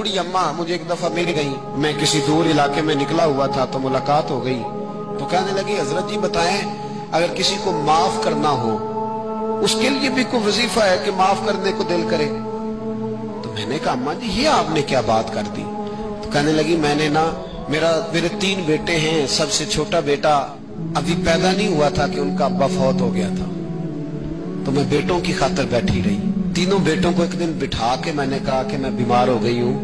बूढ़ी अम्मा मुझे एक दफा मिल गई, मैं किसी दूर इलाके में निकला हुआ था तो मुलाकात हो गई। तो कहने लगी, हजरत जी बताएं, अगर किसी को माफ करना हो उसके लिए भी कोई वजीफा है कि माफ करने को दिल करे? तो मैंने कहा, अम्मा जी ये आपने क्या बात कर दी? तो कहने लगी, मेरे 3 बेटे हैं, सबसे छोटा बेटा अभी पैदा नहीं हुआ था कि उनका अब्बा फौत हो गया था, तो मैं बेटों की खातिर बैठी रही। तीनों बेटों को एक दिन बिठा के मैंने कहा कि मैं बीमार हो गई हूं।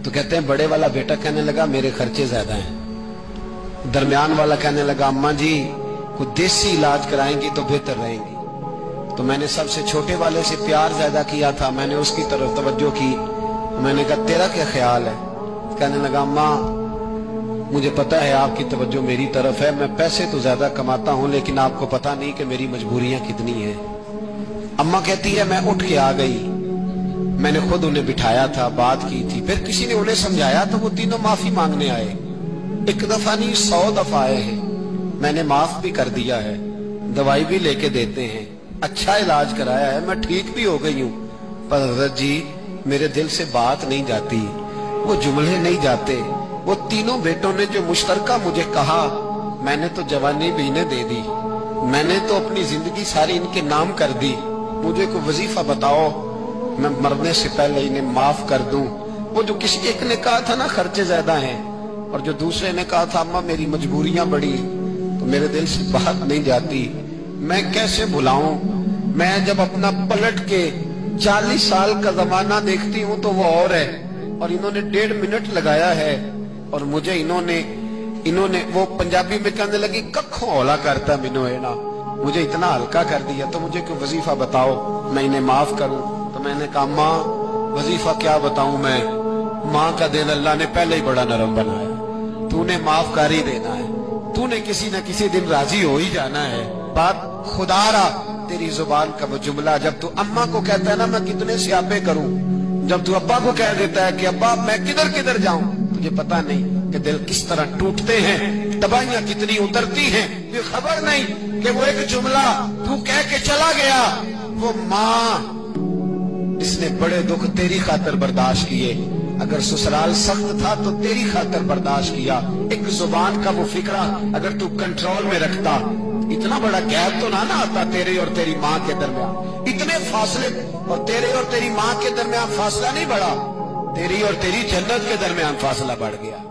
तो कहते हैं बड़े वाला बेटा कहने लगा मेरे खर्चे ज्यादा हैं। दरमियान वाला कहने लगा, अम्मा जी कोई देसी इलाज कराएंगी तो बेहतर रहेंगी। तो मैंने सबसे छोटे वाले से प्यार ज्यादा किया था, मैंने उसकी तरफ तवज्जो की। मैंने कहा तेरा क्या ख्याल है? कहने लगा, अम्मा मुझे पता है आपकी तवज्जो मेरी तरफ है, मैं पैसे तो ज्यादा कमाता हूं लेकिन आपको पता नहीं कि मेरी मजबूरियां कितनी हैं। अम्मा कहती है मैं उठ के आ गई, मैंने खुद उन्हें बिठाया था, बात की थी, फिर किसी ने उन्हें समझाया तो वो तीनों माफी मांगने आए। 1 दफा नहीं 100 दफा आए हैं, मैंने माफ भी कर दिया है, दवाई भी लेके देते हैं, अच्छा इलाज कराया है, मैं ठीक भी हो गई हूँ। पर हज़रत जी मेरे दिल से बात नहीं जाती, वो जुमले नहीं जाते। वो तीनों बेटों ने जो मुश्तरका मुझे कहा, मैंने तो जवानी भी इन्हें दे दी, मैंने तो अपनी जिंदगी सारी इनके नाम कर दी। मुझे कोई वजीफा बताओ, मैं मरने से पहले इन्हें माफ कर दूं। वो जो किसी एक ने कहा था ना खर्चे ज्यादा हैं, और जो दूसरे ने कहा था अम्मा मेरी मजबूरियां बड़ी, तो मेरे दिल से बात नहीं जाती, मैं कैसे भुलाऊं? मैं जब अपना पलट के 40 साल का जमाना देखती हूँ तो वो और है, और इन्होंने 1.5 मिनट लगाया है, और मुझे इन्होंने वो पंजाबी में कहने लगी कखों हौला करता मिनो है ना, मुझे इतना हल्का कर दिया, तो मुझे कोई वजीफा बताओ मैं इन्हें माफ करूं। तो मैंने कहा, माँ वजीफा क्या बताऊं मैं, माँ का दिल अल्लाह ने पहले ही बड़ा नरम बनाया, तूने माफ कर ही देना है, तूने किसी न किसी दिन राजी हो ही जाना है। बात खुदारा तेरी जुबान का वो जुमला, जब तू अम्मा को कहता है ना मैं कितने स्यापे करूं, जब तू अब्बा को कह देता है कि अब्बा मैं किधर किधर जाऊं, तुझे पता नहीं कि दिल किस तरह टूटते हैं, तबाहियां कितनी उतरती हैं, ये खबर नहीं कि वो एक जुमला तू कह के चला गया, वो माँ इसने बड़े दुख तेरी खातिर बर्दाश्त किए, अगर ससुराल सख्त था तो तेरी खातिर बर्दाश्त किया। एक जुबान का वो फिक्रा अगर तू कंट्रोल में रखता, इतना बड़ा गैप तो ना आता तेरे और तेरी माँ के दरमियान, इतने फासले, और तेरे और तेरी माँ के दरमियान फासला नहीं बढ़ा, तेरी और तेरी जन्नत के दरमियान फासला बढ़ गया।